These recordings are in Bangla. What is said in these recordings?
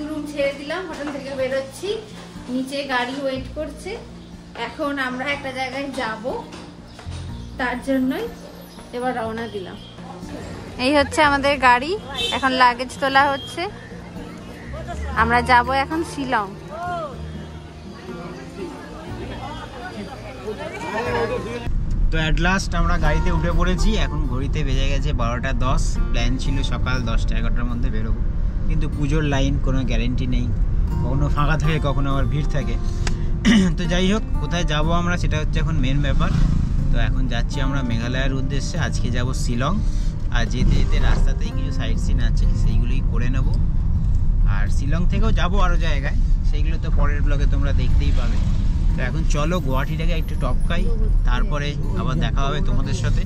রুম ছেড়ে দিলাম, হোটেল থেকে বেরোচ্ছি, নিচে গাড়ি ওয়েট করছে। এখন আমরা একটা জায়গায় যাব, তার জন্যই এবার রওনা দিলাম। এই হচ্ছে আমাদের গাড়ি, এখন লাগেজ তোলা হচ্ছে। আমরা যাব এখন শিলং। তো অ্যাট লাস্ট আমরা গাড়িতে উঠে পড়েছি। এখন ঘড়িতে বেজে গেছে 12টা 10। প্ল্যান ছিল সকাল 10টা 11টার মধ্যে বেরোবো, কিন্তু পুজোর লাইন, কোনো গ্যারেন্টি নেই, কখনো ফাঁকা থাকে কখনো আবার ভিড় থাকে। তো যাই হোক, কোথায় যাব আমরা সেটা হচ্ছে এখন মেন ব্যাপার। তো এখন যাচ্ছি আমরা মেঘালয়ের উদ্দেশ্যে। আজকে যাব শিলং, আর যেতে যেতে রাস্তাতেই কিছু সাইট সিন আছে সেইগুলোই করে নেব। আর শিলং থেকেও যাব আরও জায়গায়, সেইগুলো তো পরের ব্লগে তোমরা দেখতেই পাবে। তো এখন চলো গুয়াহাটিটাকে একটু টপকাই, তারপরে আবার দেখা হবে তোমাদের সাথে।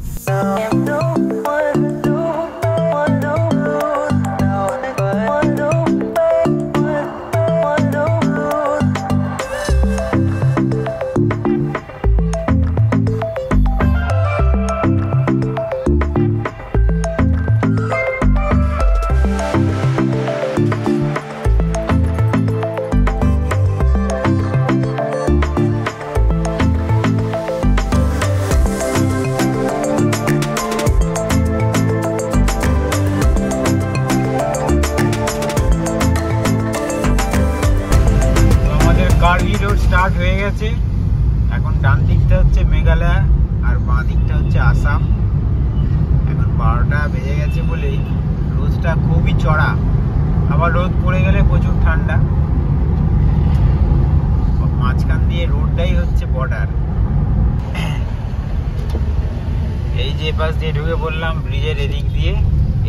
স্টার্ট হয়ে গেছে। এখন ডান দিকটা হচ্ছে মেঘালয় আর বাঁ দিকটা হচ্ছে আসাম। এখন 12টা বেজে গেছে বলেই রোদটা খুবই চড়া, আবার রোদ পড়ে গেলে প্রচুর ঠান্ডা। মাঝখান দিয়ে রোডটাই হচ্ছে বর্ডার। এই যে পাশ দিয়ে ঢুকে পড়লাম ব্রিজের এদিক দিয়ে।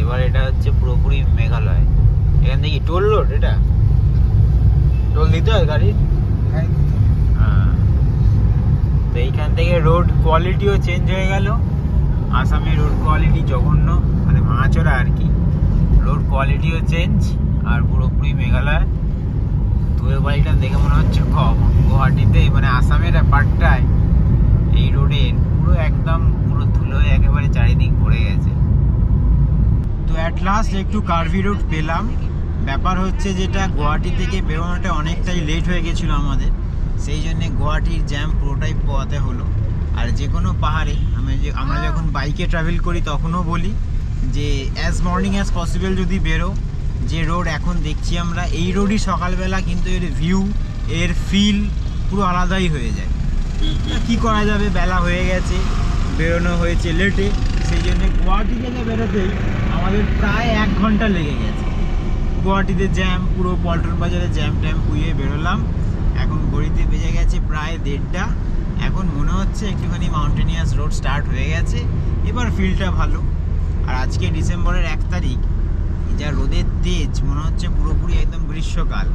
এবার এটা হচ্ছে পুরোপুরি মেঘালয়। এখান থেকে টোল রোড, এটা টোল দিতে হয় গাড়ি। তো এইখান থেকে রোড কোয়ালিটিও চেঞ্জ হয়ে গেল। আসামের রোড কোয়ালিটি জঘন্য, মানে ভাঙাচোরা আর কি। রোড কোয়ালিটিও চেঞ্জ, আর পুরোপুরি মেঘালয়। ধুয়ে বাড়িটা দেখে মনে হচ্ছে গুয়াহাটিতে, মানে আসামের পার্টটায় এই রোডে পুরো একদম পুরো ধুলোয় একেবারে চারিদিক ভরে গেছে। তো অ্যাট লাস্ট একটু কার্ভি রোড পেলাম। ব্যাপার হচ্ছে যেটা, গুয়াহাটি থেকে বেরোনোটা অনেকটাই লেট হয়ে গেছিলো আমাদের, সেই জন্যে গুয়াহাটির জ্যাম পুরোটাই পোয়াতে হলো। আর যে কোনো পাহাড়ে আমরা যখন বাইকে ট্রাভেল করি তখনও বলি যে অ্যাজ মর্নিং অ্যাজ পসিবল যদি বেরো। যে রোড এখন দেখছি আমরা, এই রোডই সকালবেলা কিন্তু এর ভিউ, এর ফিল পুরো আলাদাই হয়ে যায়। কি করা যাবে, বেলা হয়ে গেছে, বেরোনো হয়েছে লেটে, সেই জন্যে গুয়াহাটি থেকে বেরোতেই আমাদের প্রায় 1 ঘন্টা লেগে গেছে। গুয়াহাটিতে জ্যাম, পুরো পল্টন বাজারে জ্যাম ট্যাম পুইয়ে বেরোলাম। এখন ঘড়িতে বেজে গেছে প্রায় 1:30। এখন মনে হচ্ছে একটুখানি মাউন্টেনিয়াস রোড স্টার্ট হয়ে গেছে, এবার ফিলটা ভালো। আর আজকে ডিসেম্বরের 1 তারিখ, যা রোদের তেজ, মনে হচ্ছে পুরোপুরি একদম গ্রীষ্মকাল।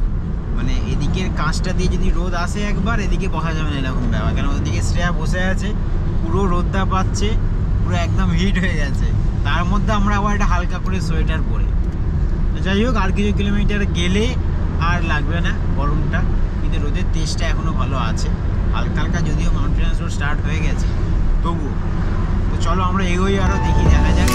মানে এদিকের কাঁচটা দিয়ে যদি রোদ আসে একবার, এদিকে বসা যাবে না এরকম ব্যাপার। কেন ওদিকে শ্রেয়া বসে আছে, পুরো রোদটা পাচ্ছে, পুরো একদম হিট হয়ে গেছে। তার মধ্যে আমরা আবার একটা হালকা করে সোয়েটার পরে। যাই হোক, আর কিছু কিলোমিটার গেলে আর লাগবে না গরমটা, কিন্তু রোদের তেজটা এখনও ভালো আছে। হালকা হালকা যদিও মাউন্টেনিয়াস রোড স্টার্ট হয়ে গেছে তবুও। তো চলো আমরা এগোই, আরও দেখি, দেখা যাক।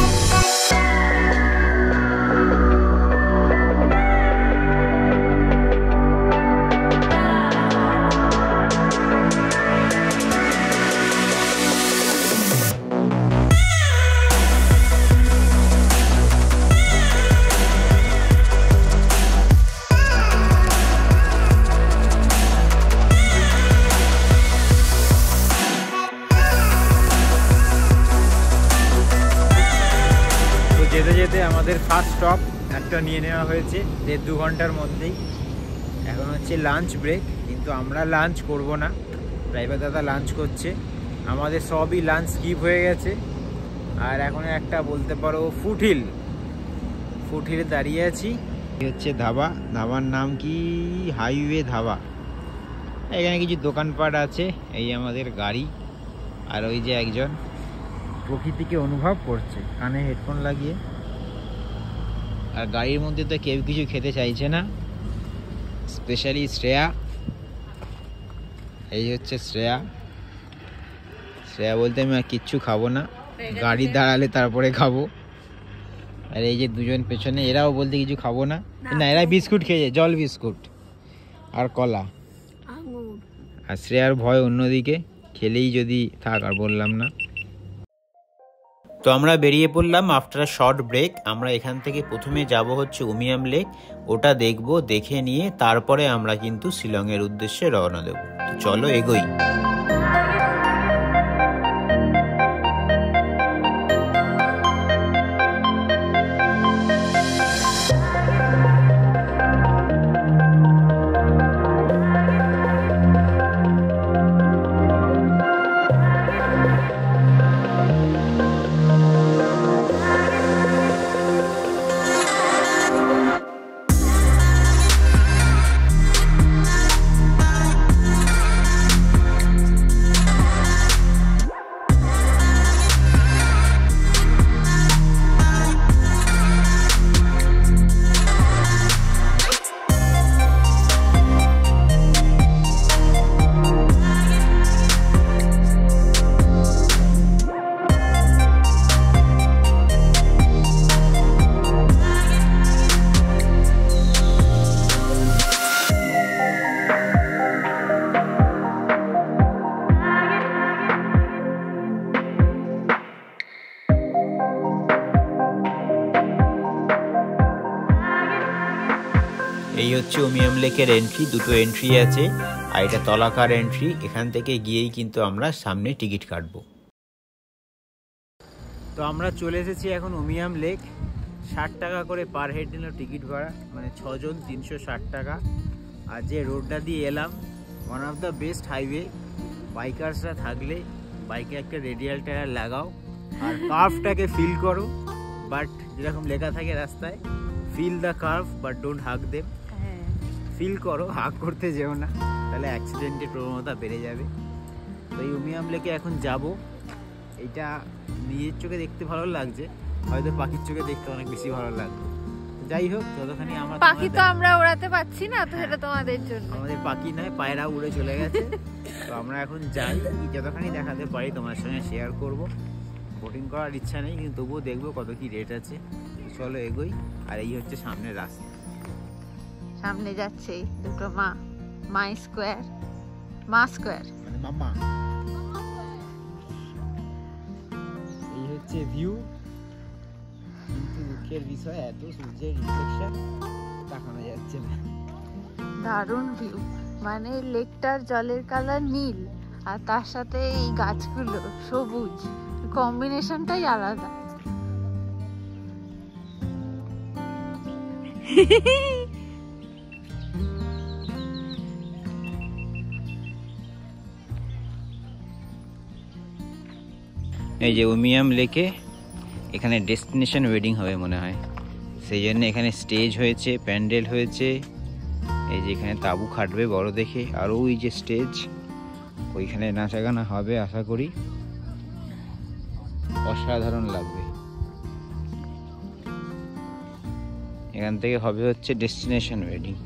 যেতে যেতে আমাদের ফার্স্ট স্টপ একটা নিয়ে নেওয়া হয়েছে 1.5-2 ঘন্টার মধ্যেই। এখন হচ্ছে লাঞ্চ ব্রেক, কিন্তু আমরা লাঞ্চ করব না, ড্রাইভার দাদা লাঞ্চ করছে। আমাদের সবই লাঞ্চ স্কিপ হয়ে গেছে। আর এখন একটা বলতে পারো ফুটহিলে দাঁড়িয়ে আছি। এই হচ্ছে ধাবা, ধাবার নাম কি হাইওয়ে ধাবা। এখানে কিছু দোকানপাট আছে। এই আমাদের গাড়ি, আর ওই যে একজন প্রকৃতিকে অনুভব করছে কানে হেডফোন লাগিয়ে। আর গাড়ির মধ্যে তো কেউ কিছু খেতে চাইছে না, স্পেশালি শ্রেয়া। এই হচ্ছে শ্রেয়া বলতে আমি আর কিচ্ছু খাবো না, গাড়ি দাঁড়ালে তারপরে খাবো। আর এই যে দুজন পেছনে, এরাও বলতে কিছু খাবো না, না এরা বিস্কুট খেয়েছে, জল বিস্কুট আর কলা। আর শ্রেয়ার ভয় অন্যদিকে, খেলেই যদি থাক, আর বললাম না। তো আমরা বেরিয়ে পড়লাম আফটার শর্ট ব্রেক। আমরা এখান থেকে প্রথমে যাব হচ্ছে উমিয়াম লেক, ওটা দেখব, দেখে নিয়ে তারপরে আমরা কিন্তু শিলংয়ের উদ্দেশ্যে রওনা দেব। তো চলো এগোই। এই হচ্ছে উমিয়াম লেকের এন্ট্রি, দুটো এন্ট্রি আছে, আর এটা তলাকার এন্ট্রি। এখান থেকে গিয়েই কিন্তু আমরা সামনে টিকিট কাটবো। তো আমরা চলে এসেছি এখন উমিয়াম লেক। 60 টাকা করে পার হেড নিল টিকিট ভাড়া, মানে 6 জন 360 টাকা। আর যে রোডটা দিয়ে এলাম, one of the best highway. বাইকার্সরা থাকলে বাইকে একটা রেডিয়াল টায়ার লাগাও আর কার্ভটাকে ফিল করো, বাট যেরকম লেখা থাকে রাস্তায়, feel the curve but don't hug them. Feel করো, হাগ করতে যেও না, তাহলে অ্যাক্সিডেন্টের প্রবণতা বেড়ে যাবে। তো এই উমিয়াম লেকে এখন যাব। এটা নিজের চোখে দেখতে ভালো লাগছে, হয়তো পাখির চোখে দেখতে অনেক বেশি ভালো লাগবে। যাই হোক, যতখানি আমরা পাখি তো আমরা উড়াতে পারছি না, তো সেটা তোমাদের জন্য। আমাদের পাখি নয়, পায়রা উড়ে চলে গেছে। তো আমরা এখন যাই, যতখানি দেখাতে পারি তোমার সঙ্গে শেয়ার করব। বোটিং করার ইচ্ছা নেই, কিন্তু তবুও দেখবো কত কি রেট আছে। চলো এগোই। আর এই হচ্ছে সামনের রাস্তা। সামনে যাচ্ছে দুটো মা স্কোয়ার, মানে মামা। এই হচ্ছে ভিউ, কিন্তু দুঃখের বিষয় এত সূর্যের রিফ্লেকশন তাকানো যাচ্ছে না। দারুণ ভিউ, মানে লেকটার জলের কালার নীল আর তার সাথে এই গাছগুলো সবুজ, কম্বিনেশনটাই আলাদা। এই যে উমিয়াম লেকে, এখানে ডেস্টিনেশন ওয়েডিং হবে মনে হয়, সেই জন্য এখানে স্টেজ হয়েছে, প্যান্ডেল হয়েছে। এই যে এখানে তাঁবু খাটবে বড় দেখে, আর ওই যে স্টেজ, ওইখানে নাচা গানা হবে আশা করি, অসাধারণ লাগবে। এখান থেকে হবে হচ্ছে ডেস্টিনেশন ওয়েডিং।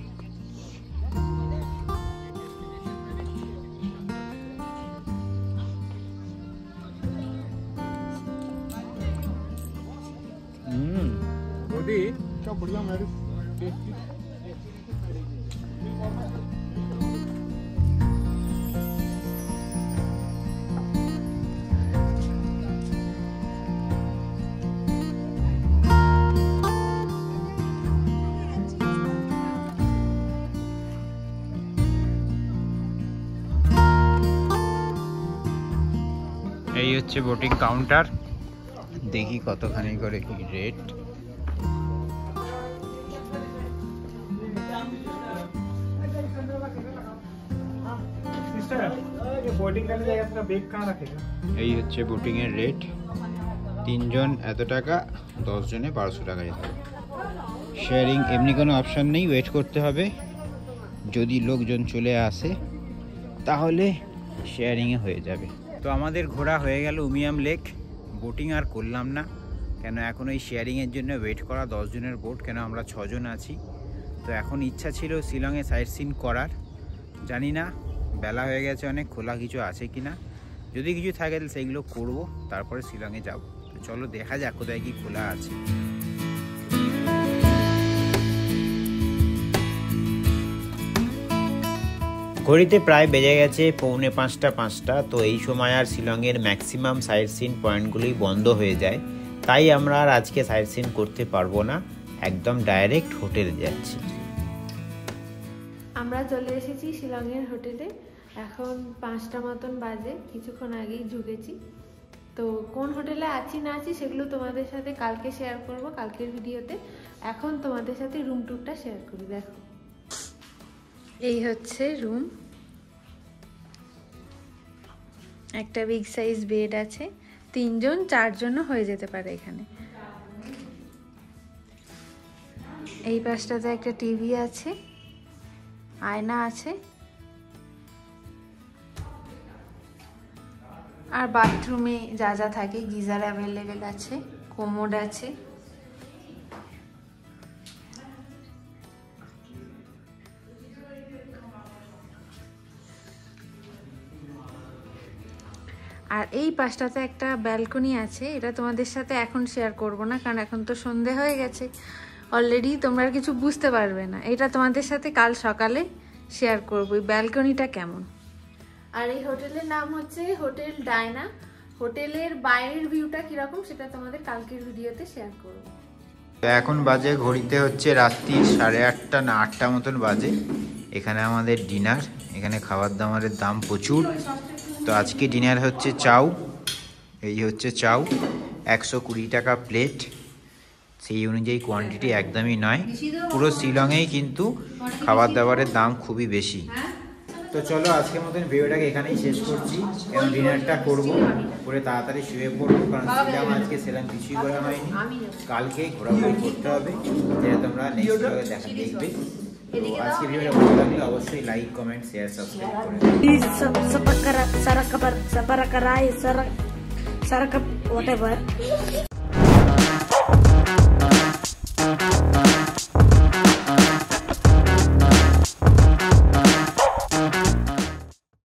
এই হচ্ছে বোটিং কাউন্টার, দেখি কতখানি করে কি রেট। এই হচ্ছে বোটিং এর রেট, 3 জন এত টাকা, 10 জনে 1200 টাকা যেতে হবে। শেয়ারিং এমনি কোনো অপশন নেই, ওয়েট করতে হবে। যদি লোকজন চলে আসে তাহলে শেয়ারিংয়ে হয়ে যাবে। তো আমাদের ঘোরা হয়ে গেল উমিয়াম লেক। বোটিং আর করলাম না, কেন এখন এই শেয়ারিংয়ের জন্য ওয়েট করা 10 জনের বোট, কেন আমরা 6 জন আছি। তো এখন ইচ্ছা ছিল শিলংয়ে সাইট সিন করার, জানি না বেলা হয়ে গেছে অনেক, খোলা কিছু আছে কি না। যদি কিছু থাকে তাহলে সেইগুলো করবো, তারপরে শিলংয়ে যাব। তো চলো দেখা যাক কোথায় কি খোলা আছে। ঘড়িতে প্রায় বেজে গেছে 4:45 তো এই সময় আর শিলংয়ের ম্যাক্সিমাম সাইট সিন পয়েন্টগুলি বন্ধ হয়ে যায়, তাই আমরা আর আজকে সাইট সিন করতে পারবো না, একদম ডাইরেক্ট হোটেলে যাচ্ছি। আমরা চলে এসেছি শিলংয়ের হোটেলে, এখন 5টা মতন বাজে, কিছুক্ষণ আগেই ঢুকেছি। তো কোন হোটেলে আছি না আছি সেগুলো তোমাদের সাথে কালকে শেয়ার করব, কালকের ভিডিওতে। এখন তোমাদের সাথে রুম টুরটা শেয়ার করি। দেখো, এই হচ্ছে রুম, একটা বিগ সাইজ বেড আছে, 3 জন 4 জনও হয়ে যেতে পারে এখানে। এই পাশটাতে একটা টিভি আছে, আয়না আছে, আর বাথরুমে যা যা থাকে গিজার অ্যাভেলেবেল আছে, কোমোড আছে। আর এই পাশটাতে একটা ব্যালকনি আছে, এটা তোমাদের সাথে এখন শেয়ার করব না, কারণ এখন তো সন্ধে হয়ে গেছে অলরেডি, তোমরা আর কিছু বুঝতে পারবে না। এটা তোমাদের সাথে কাল সকালে শেয়ার করব এই ব্যালকনিটা কেমন। আর এই হোটেলের নাম হচ্ছে হোটেল ডায়না। হোটেলের বাইরের ভিউটা কিরকম সেটা তোমাদের কালকের ভিডিওতে শেয়ার করব। এখন বাজে ঘড়িতে হচ্ছে রাত্রি 8:30 না 8টা মতন বাজে। এখানে আমাদের ডিনার, এখানে খাবার দাবারের দাম প্রচুর। তো আজকে ডিনার হচ্ছে চাউ, এই হচ্ছে চাউ, 120 টাকা প্লেট। সেই অনুযায়ী কোয়ান্টিটি একদমই নয়, পুরো শিলংয়েই কিন্তু খাবার দাবারের দাম খুবই বেশি। তো চলো আজকের মতন ভিডিওটাকে এখানেই শেষ করছি, এবং ডিনারটা করবো করে তাড়াতাড়ি শুয়ে পড়বো, কারণ শিলং আজকে সেরকম কিছুই করা হয়নি, কালকে ঘোরাঘুরি করতে হবে, যেটা তোমরা নেক্সট ব্লগে দেখবে। তো আজকে ভিডিওটা ভালো লাগলে অবশ্যই লাইক, কমেন্ট, শেয়ার, সাবস্ক্রাইব করে